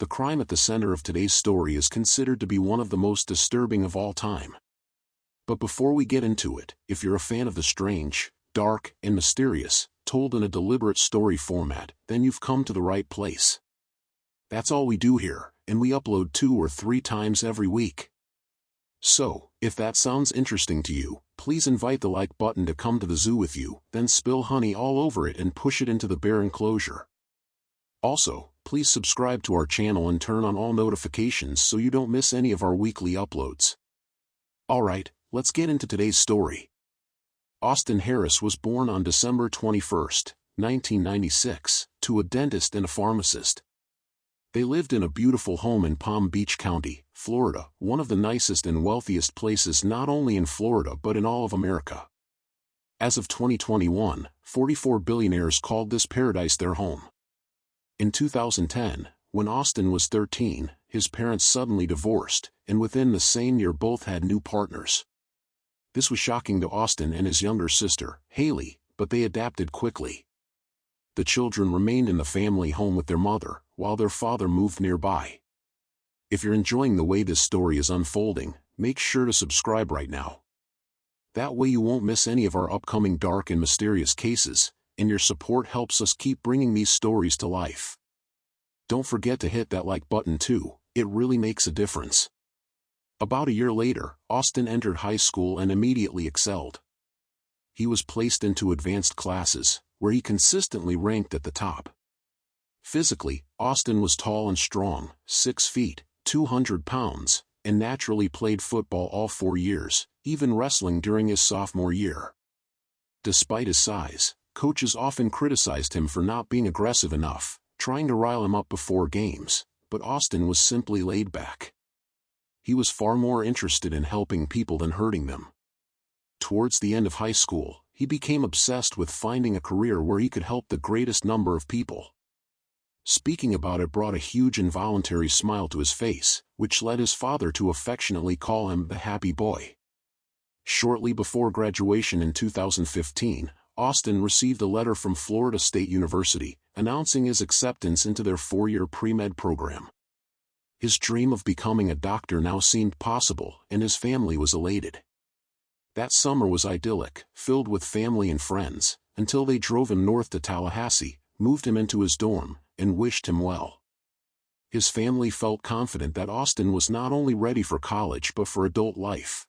the crime at the center of today's story is considered to be one of the most disturbing of all time. But before we get into it, if you're a fan of the strange, dark, and mysterious, told in a deliberate story format, then you've come to the right place. That's all we do here, and we upload 2 or 3 times every week. So, if that sounds interesting to you, please invite the like button to come to the zoo with you, then spill honey all over it and push it into the bear enclosure. Also, please subscribe to our channel and turn on all notifications so you don't miss any of our weekly uploads. Alright, let's get into today's story. Austin Harris was born on December 21, 1996, to a dentist and a pharmacist. They lived in a beautiful home in Palm Beach County, Florida, one of the nicest and wealthiest places not only in Florida but in all of America. As of 2021, 44 billionaires called this paradise their home. In 2010, when Austin was 13, his parents suddenly divorced, and within the same year both had new partners. This was shocking to Austin and his younger sister, Haley, but they adapted quickly. The children remained in the family home with their mother, while their father moved nearby. If you're enjoying the way this story is unfolding, make sure to subscribe right now. That way you won't miss any of our upcoming dark and mysterious cases, and your support helps us keep bringing these stories to life. Don't forget to hit that like button too, it really makes a difference. About a year later, Austin entered high school and immediately excelled. He was placed into advanced classes, where he consistently ranked at the top. Physically, Austin was tall and strong, 6 feet, 200 pounds, and naturally played football all 4 years, even wrestling during his sophomore year. Despite his size, coaches often criticized him for not being aggressive enough, trying to rile him up before games, but Austin was simply laid back. He was far more interested in helping people than hurting them. Towards the end of high school, he became obsessed with finding a career where he could help the greatest number of people. Speaking about it brought a huge involuntary smile to his face, which led his father to affectionately call him the happy boy. Shortly before graduation in 2015, Austin received a letter from Florida State University, announcing his acceptance into their 4-year pre-med program. His dream of becoming a doctor now seemed possible, and his family was elated. That summer was idyllic, filled with family and friends, until they drove him north to Tallahassee, moved him into his dorm, and wished him well. His family felt confident that Austin was not only ready for college but for adult life.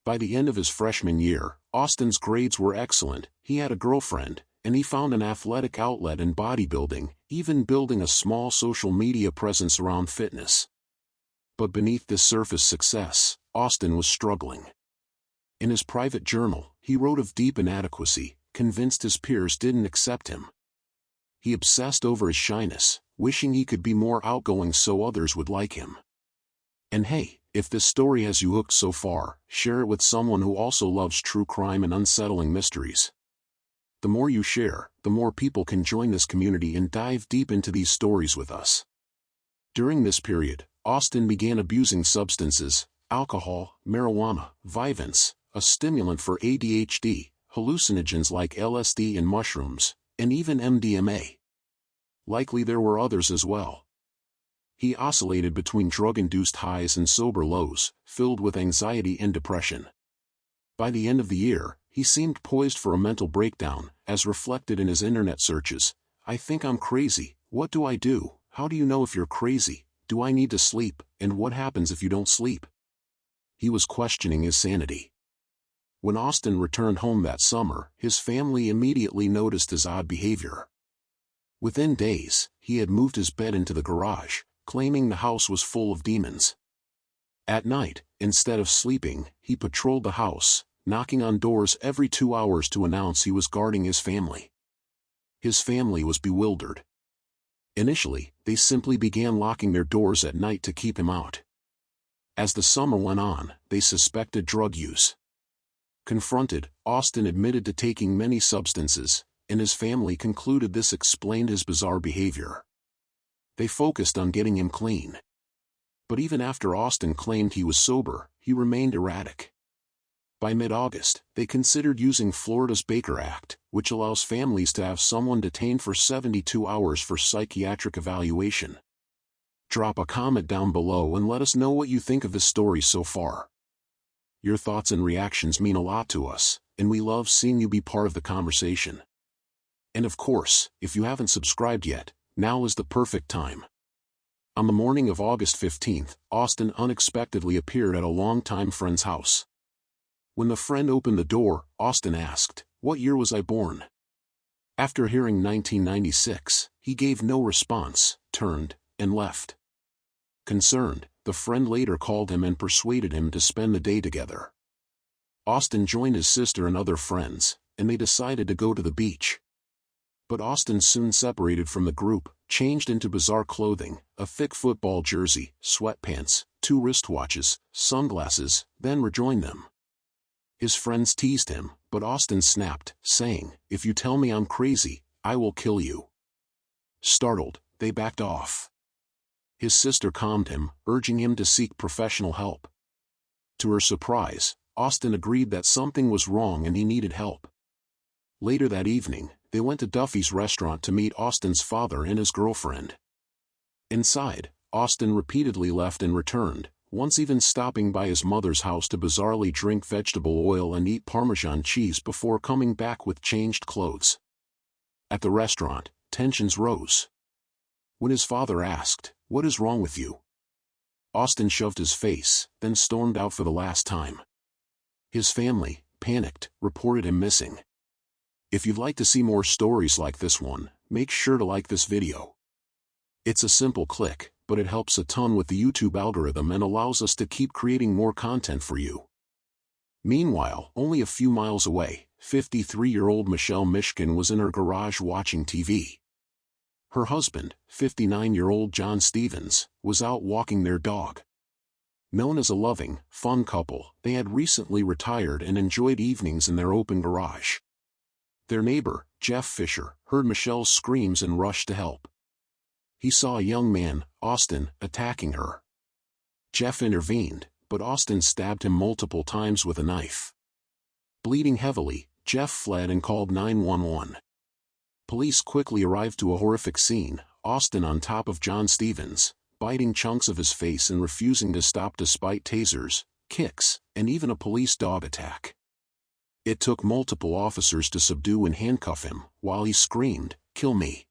By the end of his freshman year, Austin's grades were excellent, he had a girlfriend, and he found an athletic outlet in bodybuilding, even building a small social media presence around fitness. But beneath this surface success, Austin was struggling. In his private journal, he wrote of deep inadequacy, convinced his peers didn't accept him. He obsessed over his shyness, wishing he could be more outgoing so others would like him. And hey, if this story has you hooked so far, share it with someone who also loves true crime and unsettling mysteries. The more you share, the more people can join this community and dive deep into these stories with us. During this period, Austin began abusing substances, alcohol, marijuana, Vyvanse, a stimulant for ADHD, hallucinogens like LSD and mushrooms, and even MDMA. Likely there were others as well. He oscillated between drug-induced highs and sober lows, filled with anxiety and depression. By the end of the year, he seemed poised for a mental breakdown, as reflected in his internet searches. "I think I'm crazy. What do I do? How do you know if you're crazy? Do I need to sleep? And what happens if you don't sleep?" He was questioning his sanity. When Austin returned home that summer, his family immediately noticed his odd behavior. Within days, he had moved his bed into the garage, claiming the house was full of demons. At night, instead of sleeping, he patrolled the house, knocking on doors every 2 hours to announce he was guarding his family. His family was bewildered. Initially, they simply began locking their doors at night to keep him out. As the summer went on, they suspected drug use. Confronted, Austin admitted to taking many substances, and his family concluded this explained his bizarre behavior. They focused on getting him clean. But even after Austin claimed he was sober, he remained erratic. By mid-August, they considered using Florida's Baker Act, which allows families to have someone detained for 72 hours for psychiatric evaluation. Drop a comment down below and let us know what you think of this story so far. Your thoughts and reactions mean a lot to us, and we love seeing you be part of the conversation. And of course, if you haven't subscribed yet, now is the perfect time. On the morning of August 15th, Austin unexpectedly appeared at a longtime friend's house. When the friend opened the door, Austin asked, "What year was I born?" After hearing 1996, he gave no response, turned, and left. Concerned, the friend later called him and persuaded him to spend the day together. Austin joined his sister and other friends, and they decided to go to the beach. But Austin soon separated from the group, changed into bizarre clothing, a thick football jersey, sweatpants, 2 wristwatches, sunglasses, then rejoined them. His friends teased him, but Austin snapped, saying, "If you tell me I'm crazy, I will kill you." Startled, they backed off. His sister calmed him, urging him to seek professional help. To her surprise, Austin agreed that something was wrong and he needed help. Later that evening, they went to Duffy's restaurant to meet Austin's father and his girlfriend. Inside, Austin repeatedly left and returned, once even stopping by his mother's house to bizarrely drink vegetable oil and eat Parmesan cheese before coming back with changed clothes. At the restaurant, tensions rose. When his father asked, "What is wrong with you?" Austin shoved his face, then stormed out for the last time. His family, panicked, reported him missing. If you'd like to see more stories like this one, make sure to like this video. It's a simple click, but it helps a ton with the YouTube algorithm and allows us to keep creating more content for you. Meanwhile, only a few miles away, 53-year-old Michelle Mishkin was in her garage watching TV. Her husband, 59-year-old John Stevens, was out walking their dog. Known as a loving, fun couple, they had recently retired and enjoyed evenings in their open garage. Their neighbor, Jeff Fisher, heard Michelle's screams and rushed to help. He saw a young man, Austin, attacking her. Jeff intervened, but Austin stabbed him multiple times with a knife. Bleeding heavily, Jeff fled and called 911. Police quickly arrived to a horrific scene, Austin on top of John Stevens, biting chunks of his face and refusing to stop despite tasers, kicks, and even a police dog attack. It took multiple officers to subdue and handcuff him, while he screamed, "Kill me.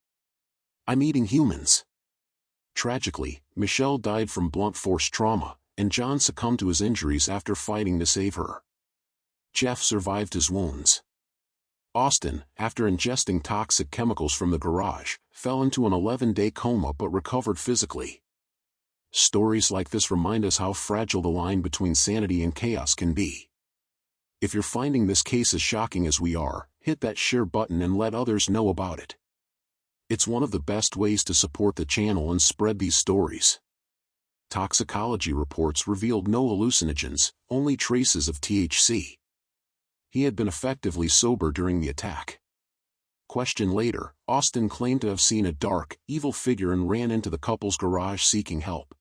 I'm eating humans." Tragically, Michelle died from blunt force trauma, and John succumbed to his injuries after fighting to save her. Jeff survived his wounds. Austin, after ingesting toxic chemicals from the garage, fell into an 11-day coma but recovered physically. Stories like this remind us how fragile the line between sanity and chaos can be. If you're finding this case as shocking as we are, hit that share button and let others know about it. It's one of the best ways to support the channel and spread these stories. Toxicology reports revealed no hallucinogens, only traces of THC. He had been effectively sober during the attack. Questioned later, Austin claimed to have seen a dark, evil figure and ran into the couple's garage seeking help.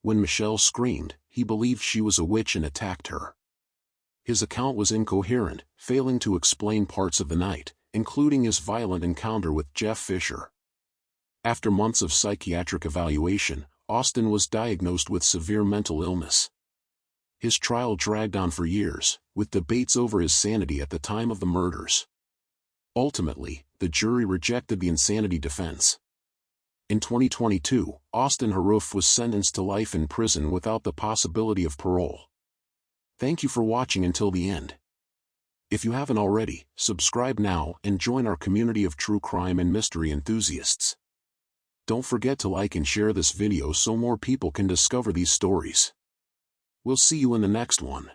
When Michelle screamed, he believed she was a witch and attacked her. His account was incoherent, failing to explain parts of the night, including his violent encounter with Jeff Fisher. After months of psychiatric evaluation, Austin was diagnosed with severe mental illness. His trial dragged on for years, with debates over his sanity at the time of the murders. Ultimately, the jury rejected the insanity defense. In 2022, Austin Haroof was sentenced to life in prison without the possibility of parole. Thank you for watching until the end. If you haven't already, subscribe now and join our community of true crime and mystery enthusiasts. Don't forget to like and share this video so more people can discover these stories. We'll see you in the next one.